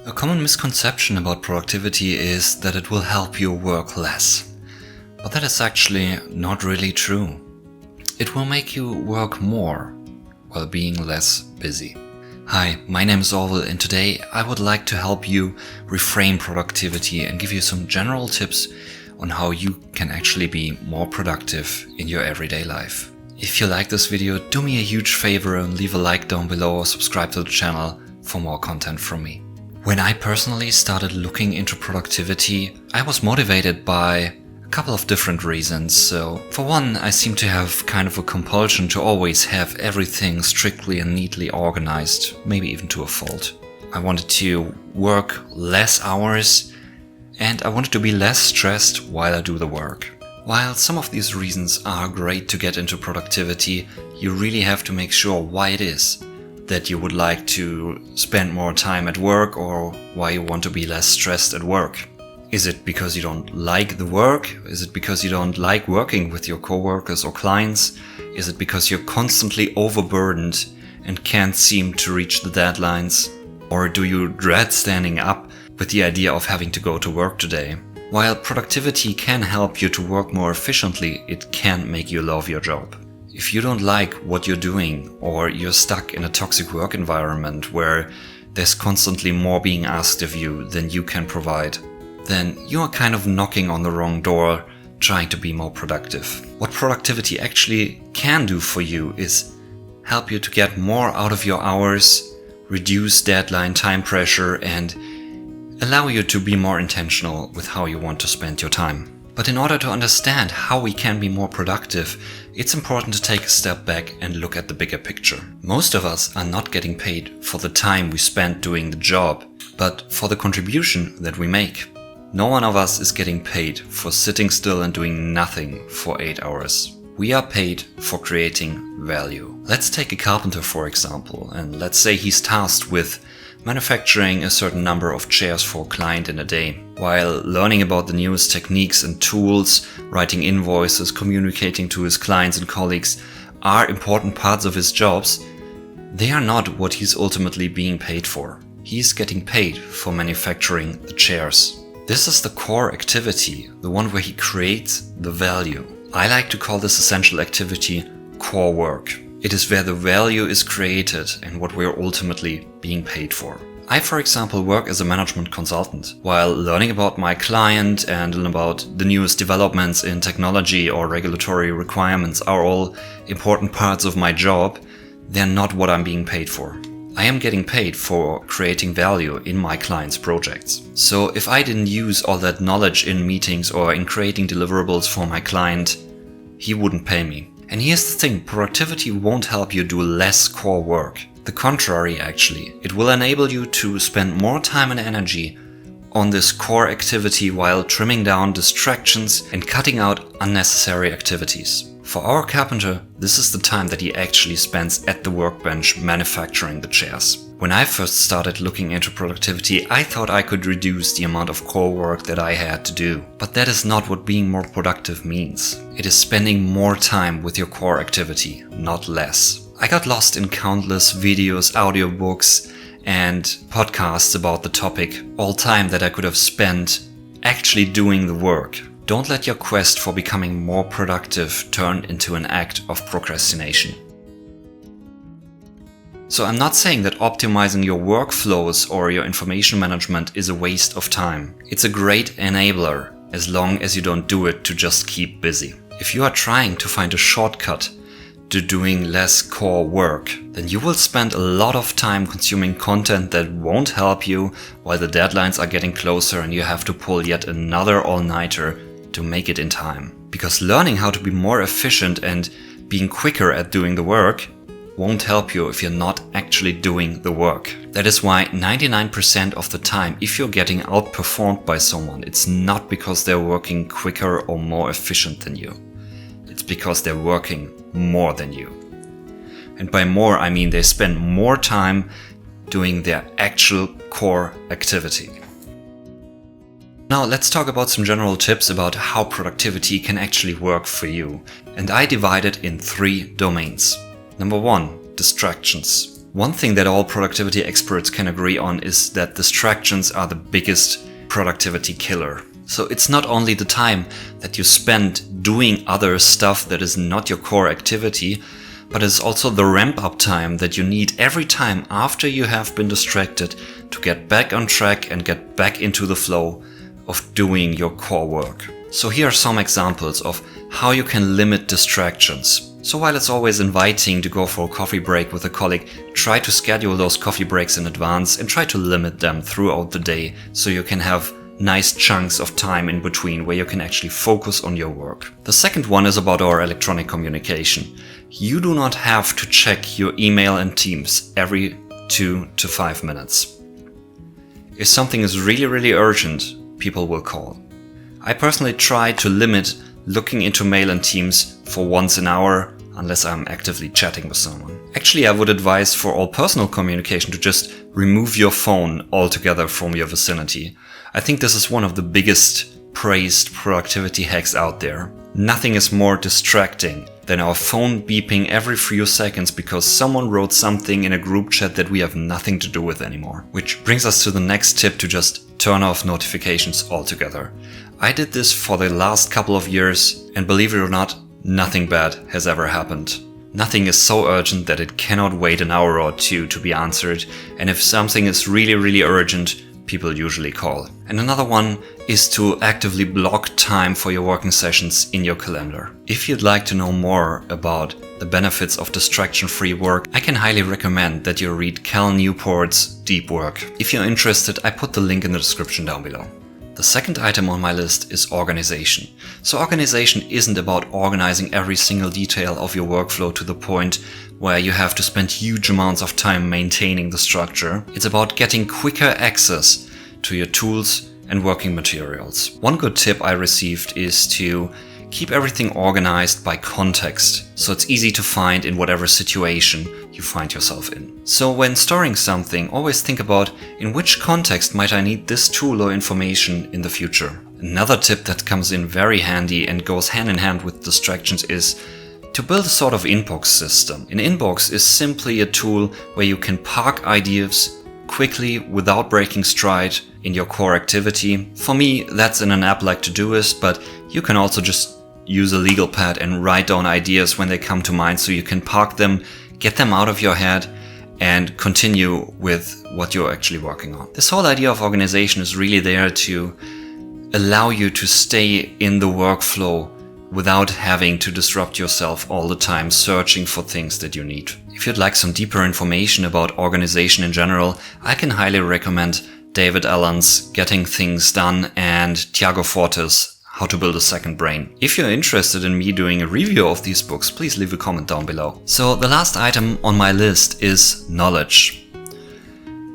A common misconception about productivity is that it will help you work less. But that is actually not really true. It will make you work more while being less busy. Hi, my name is Orville, and today I would like to help you reframe productivity and give you some general tips on how you can actually be more productive in your everyday life. If you like this video, do me a huge favor and leave a like down below or subscribe to the channel for more content from me. When I personally started looking into productivity, I was motivated by a couple of different reasons. So, for one, I seem to have kind of a compulsion to always have everything strictly and neatly organized, maybe even to a fault. I wanted to work less hours and I wanted to be less stressed while I do the work. While some of these reasons are great to get into productivity, you really have to make sure why it is that you would like to spend more time at work or why you want to be less stressed at work. Is it because you don't like the work? Is it because you don't like working with your coworkers or clients? Is it because you're constantly overburdened and can't seem to reach the deadlines? Or do you dread standing up with the idea of having to go to work today? While productivity can help you to work more efficiently, it can't make you love your job. If you don't like what you're doing, or you're stuck in a toxic work environment where there's constantly more being asked of you than you can provide, then you are kind of knocking on the wrong door trying to be more productive. What productivity actually can do for you is help you to get more out of your hours, reduce deadline time pressure, and allow you to be more intentional with how you want to spend your time. But in order to understand how we can be more productive, it's important to take a step back and look at the bigger picture. Most of us are not getting paid for the time we spend doing the job, but for the contribution that we make. No one of us is getting paid for sitting still and doing nothing for 8 hours. We are paid for creating value. Let's take a carpenter, for example, and let's say he's tasked with manufacturing a certain number of chairs for a client in a day. While learning about the newest techniques and tools, writing invoices, communicating to his clients and colleagues are important parts of his jobs, they are not what he's ultimately being paid for. He's getting paid for manufacturing the chairs. This is the core activity, the one where he creates the value. I like to call this essential activity core work. It is where the value is created and what we're ultimately being paid for. I, for example, work as a management consultant. While learning about my client and about the newest developments in technology or regulatory requirements are all important parts of my job, they're not what I'm being paid for. I am getting paid for creating value in my clients' projects. So if I didn't use all that knowledge in meetings or in creating deliverables for my client, he wouldn't pay me. And here's the thing, productivity won't help you do less core work. The contrary, actually. It will enable you to spend more time and energy on this core activity while trimming down distractions and cutting out unnecessary activities. For our carpenter, this is the time that he actually spends at the workbench manufacturing the chairs. When I first started looking into productivity, I thought I could reduce the amount of core work that I had to do. But that is not what being more productive means. It is spending more time with your core activity, not less. I got lost in countless videos, audiobooks, and podcasts about the topic, all time that I could have spent actually doing the work. Don't let your quest for becoming more productive turn into an act of procrastination. So I'm not saying that optimizing your workflows or your information management is a waste of time. It's a great enabler as long as you don't do it to just keep busy. If you are trying to find a shortcut to doing less core work, then you will spend a lot of time consuming content that won't help you while the deadlines are getting closer and you have to pull yet another all-nighter to make it in time. Because learning how to be more efficient and being quicker at doing the work won't help you if you're not actually doing the work. That is why 99% of the time, if you're getting outperformed by someone, it's not because they're working quicker or more efficient than you. It's because they're working more than you. And by more, I mean they spend more time doing their actual core activity. Now let's talk about some general tips about how productivity can actually work for you. And I divide it in 3 domains. Number 1, distractions. One thing that all productivity experts can agree on is that distractions are the biggest productivity killer. So it's not only the time that you spend doing other stuff that is not your core activity, but it's also the ramp-up time that you need every time after you have been distracted to get back on track and get back into the flow of doing your core work. So here are some examples of how you can limit distractions. So while it's always inviting to go for a coffee break with a colleague, try to schedule those coffee breaks in advance and try to limit them throughout the day so you can have nice chunks of time in between where you can actually focus on your work. The second one is about our electronic communication. You do not have to check your email and Teams every 2 to 5 minutes. If something is really urgent, people will call. I personally try to limit looking into mail and Teams for once an hour unless I'm actively chatting with someone. Actually, I would advise for all personal communication to just remove your phone altogether from your vicinity. I think this is one of the biggest praised productivity hacks out there. Nothing is more distracting than our phone beeping every few seconds because someone wrote something in a group chat that we have nothing to do with anymore. Which brings us to the next tip, to just turn off notifications altogether. I did this for the last couple of years, and believe it or not, nothing bad has ever happened. Nothing is so urgent that it cannot wait an hour or two to be answered, and if something is really urgent, people usually call. And another one is to actively block time for your working sessions in your calendar. If you'd like to know more about the benefits of distraction-free work, I can highly recommend that you read Cal Newport's Deep Work. If you're interested, I put the link in the description down below. The second item on my list is organization. So organization isn't about organizing every single detail of your workflow to the point where you have to spend huge amounts of time maintaining the structure. It's about getting quicker access to your tools and working materials. One good tip I received is to keep everything organized by context, so it's easy to find in whatever situation you find yourself in. So when storing something, always think about in which context might I need this tool or information in the future. Another tip that comes in very handy and goes hand in hand with distractions is to build a sort of inbox system. An inbox is simply a tool where you can park ideas quickly without breaking stride in your core activity. For me, that's in an app like Todoist, but you can also just use a legal pad and write down ideas when they come to mind so you can park them, get them out of your head, and continue with what you're actually working on. This whole idea of organization is really there to allow you to stay in the workflow without having to disrupt yourself all the time searching for things that you need. If you'd like some deeper information about organization in general, I can highly recommend David Allen's Getting Things Done and Tiago Forte's How to Build a Second Brain. If you're interested in me doing a review of these books, please leave a comment down below. So the last item on my list is knowledge.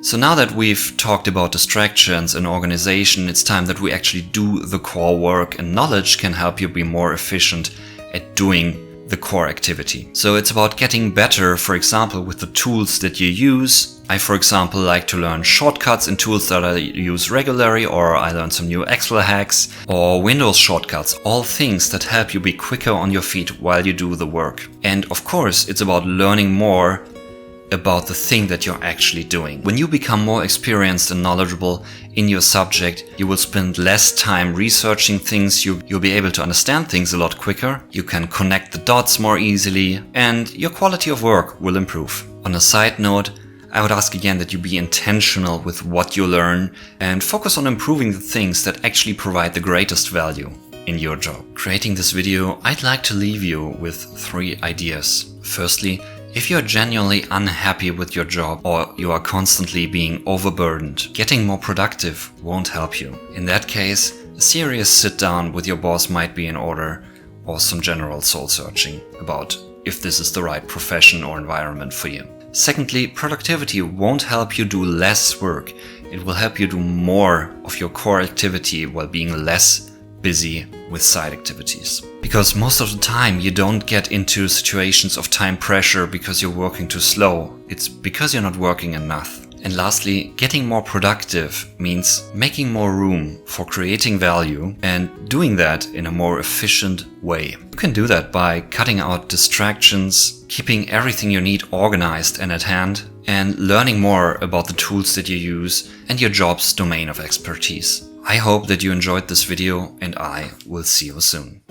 So now that we've talked about distractions and organization, it's time that we actually do the core work, and knowledge can help you be more efficient at doing the core activity. So it's about getting better, for example, with the tools that you use. I, for example, like to learn shortcuts in tools that I use regularly, or I learn some new Excel hacks or Windows shortcuts, all things that help you be quicker on your feet while you do the work. And of course, it's about learning more about the thing that you're actually doing. When you become more experienced and knowledgeable in your subject, you will spend less time researching things, you'll be able to understand things a lot quicker, you can connect the dots more easily, and your quality of work will improve. On a side note, I would ask again that you be intentional with what you learn and focus on improving the things that actually provide the greatest value in your job. Creating this video, I'd like to leave you with 3 ideas. Firstly, if you're genuinely unhappy with your job or you are constantly being overburdened, getting more productive won't help you. In that case, a serious sit down with your boss might be in order, or some general soul searching about if this is the right profession or environment for you. Secondly, productivity won't help you do less work. It will help you do more of your core activity while being less busy with side activities. Because most of the time you don't get into situations of time pressure because you're working too slow. It's because you're not working enough. And lastly, getting more productive means making more room for creating value and doing that in a more efficient way. You can do that by cutting out distractions, keeping everything you need organized and at hand, and learning more about the tools that you use and your job's domain of expertise. I hope that you enjoyed this video, and I will see you soon.